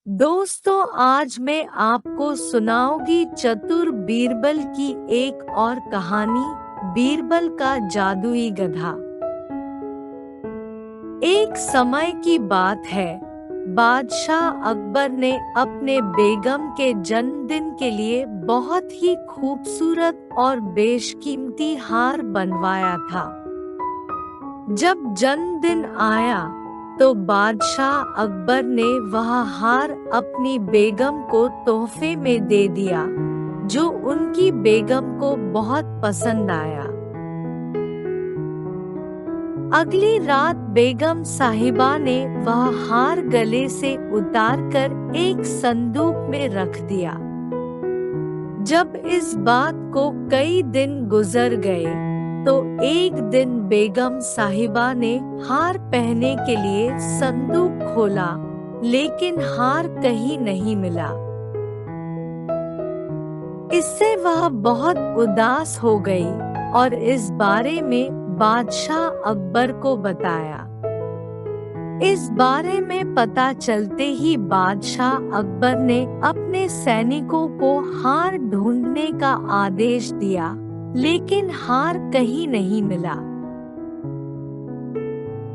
दोस्तों, आज मैं आपको सुनाऊंगी चतुर बीरबल की एक और कहानी, बीरबल का जादुई गधा। एक समय की बात है, बादशाह अकबर ने अपने बेगम के जन्मदिन के लिए बहुत ही खूबसूरत और बेशकीमती हार बनवाया था। जब जन्मदिन आया तो बादशाह अकबर ने वह हार अपनी बेगम को तोहफे में दे दिया, जो उनकी बेगम को बहुत पसंद आया। अगली रात बेगम साहिबा ने वह हार गले से उतारकर एक संदूक में रख दिया। जब इस बात को कई दिन गुजर गए तो एक दिन बेगम साहिबा ने हार पहनने के लिए संदूक खोला, लेकिन हार कहीं नहीं मिला। इससे वह बहुत उदास हो गई और इस बारे में बादशाह अकबर को बताया। इस बारे में पता चलते ही बादशाह अकबर ने अपने सैनिकों को हार ढूंढने का आदेश दिया, लेकिन हार कहीं नहीं मिला।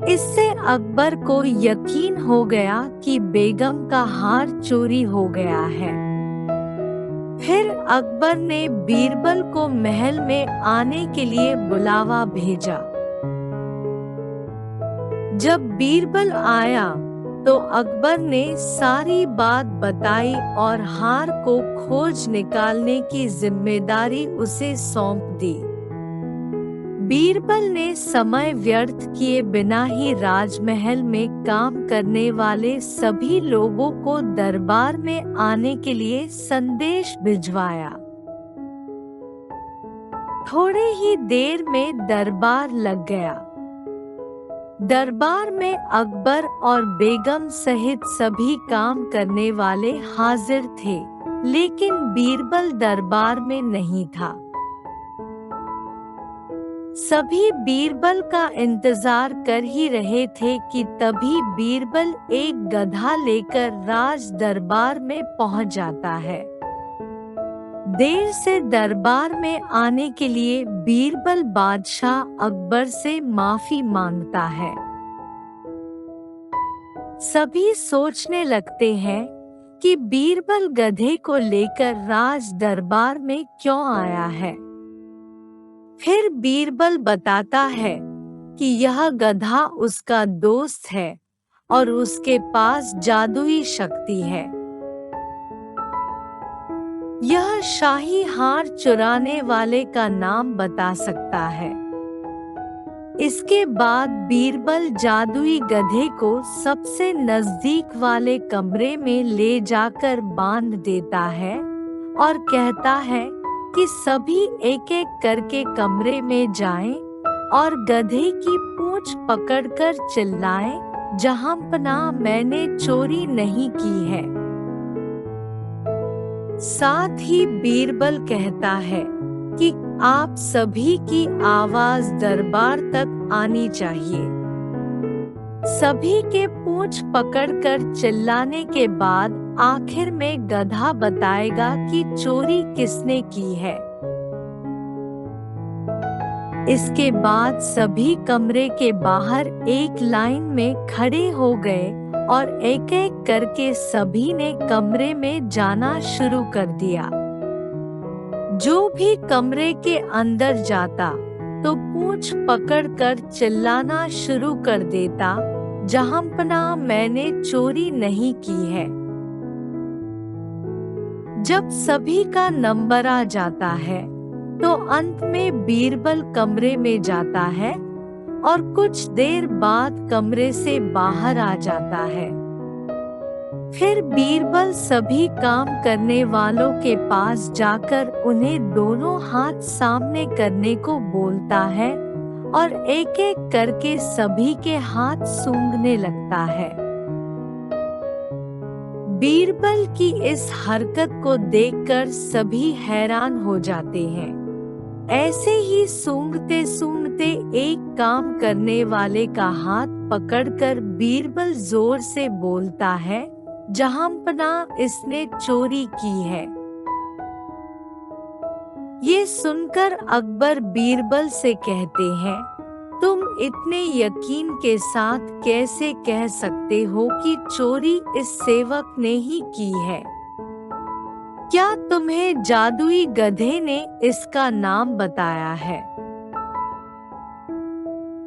इससे अकबर को यकीन हो गया कि बेगम का हार चोरी हो गया है। फिर अकबर ने बीरबल को महल में आने के लिए बुलावा भेजा। जब बीरबल आया तो अकबर ने सारी बात बताई और हार को खोज निकालने की जिम्मेदारी उसे सौंप दी। बीरबल ने समय व्यर्थ किए बिना ही राजमहल में काम करने वाले सभी लोगों को दरबार में आने के लिए संदेश भिजवाया। थोड़े ही देर में दरबार लग गया। दरबार में अकबर और बेगम सहित सभी काम करने वाले हाजिर थे, लेकिन बीरबल दरबार में नहीं था। सभी बीरबल का इंतजार कर ही रहे थे कि तभी बीरबल एक गधा लेकर राज दरबार में पहुंच जाता है। देर से दरबार में आने के लिए बीरबल बादशाह अकबर से माफी मांगता है। सभी सोचने लगते हैं कि बीरबल गधे को लेकर राज दरबार में क्यों आया है। फिर बीरबल बताता है कि यह गधा उसका दोस्त है और उसके पास जादुई शक्ति है। यह शाही हार चुराने वाले का नाम बता सकता है। इसके बाद बीरबल जादुई गधे को सबसे नजदीक वाले कमरे में ले जाकर बांध देता है और कहता है कि सभी एक एक करके कमरे में जाएं और गधे की पूंछ पकड़कर चिल्लाएं, जहांपनाह मैंने चोरी नहीं की है। साथ ही बीरबल कहता है कि आप सभी की आवाज दरबार तक आनी चाहिए। सभी के पूंछ पकड़कर चिल्लाने के बाद आखिर में गधा बताएगा कि चोरी किसने की है। इसके बाद सभी कमरे के बाहर एक लाइन में खड़े हो गए और एक एक करके सभी ने कमरे में जाना शुरू कर दिया। जो भी कमरे के अंदर जाता तो पूंछ पकड़कर चिल्लाना शुरू कर देता, जहांपनाह मैंने चोरी नहीं की है। जब सभी का नंबर आ जाता है तो अंत में बीरबल कमरे में जाता है और कुछ देर बाद कमरे से बाहर आ जाता है। फिर बीरबल सभी काम करने वालों के पास जाकर उन्हें दोनों हाथ सामने करने को बोलता है और एक एक करके सभी के हाथ सूंघने लगता है। बीरबल की इस हरकत को देखकर सभी हैरान हो जाते हैं। ऐसे ही सूंघते सूंघते एक काम करने वाले का हाथ पकड़कर बीरबल जोर से बोलता है जहांपनाह इसने चोरी की है। ये सुनकर अकबर बीरबल से कहते हैं, तुम इतने यकीन के साथ कैसे कह सकते हो कि चोरी इस सेवक ने ही की है? क्या तुम्हें जादुई गधे ने इसका नाम बताया है?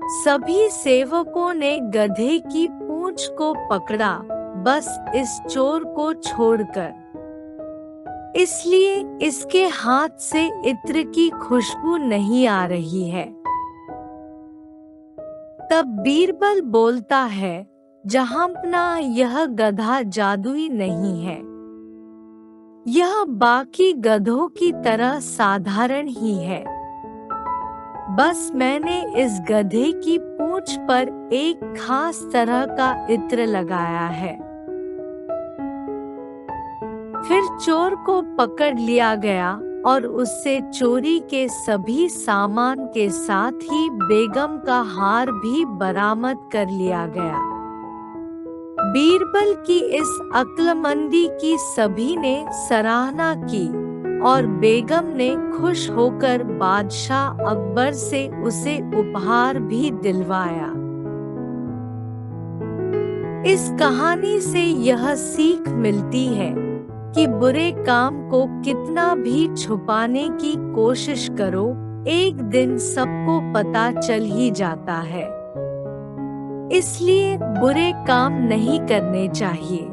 सभी सेवकों ने गधे की पूंछ को पकड़ा, बस इस चोर को छोड़कर। इसलिए इसके हाथ से इत्र की खुशबू नहीं आ रही है। तब बीरबल बोलता है, जहांपनाह यह गधा जादुई नहीं है। यह बाकी गधों की तरह साधारण ही है। बस मैंने इस गधे की पूंछ पर एक खास तरह का इत्र लगाया है। फिर चोर को पकड़ लिया गया और उससे चोरी के सभी सामान के साथ ही बेगम का हार भी बरामद कर लिया गया। बीरबल की इस अक्लमंदी की सभी ने सराहना की और बेगम ने खुश होकर बादशाह अकबर से उसे उपहार भी दिलवाया। इस कहानी से यह सीख मिलती है कि बुरे काम को कितना भी छुपाने की कोशिश करो, एक दिन सबको पता चल ही जाता है। इसलिए बुरे काम नहीं करने चाहिए।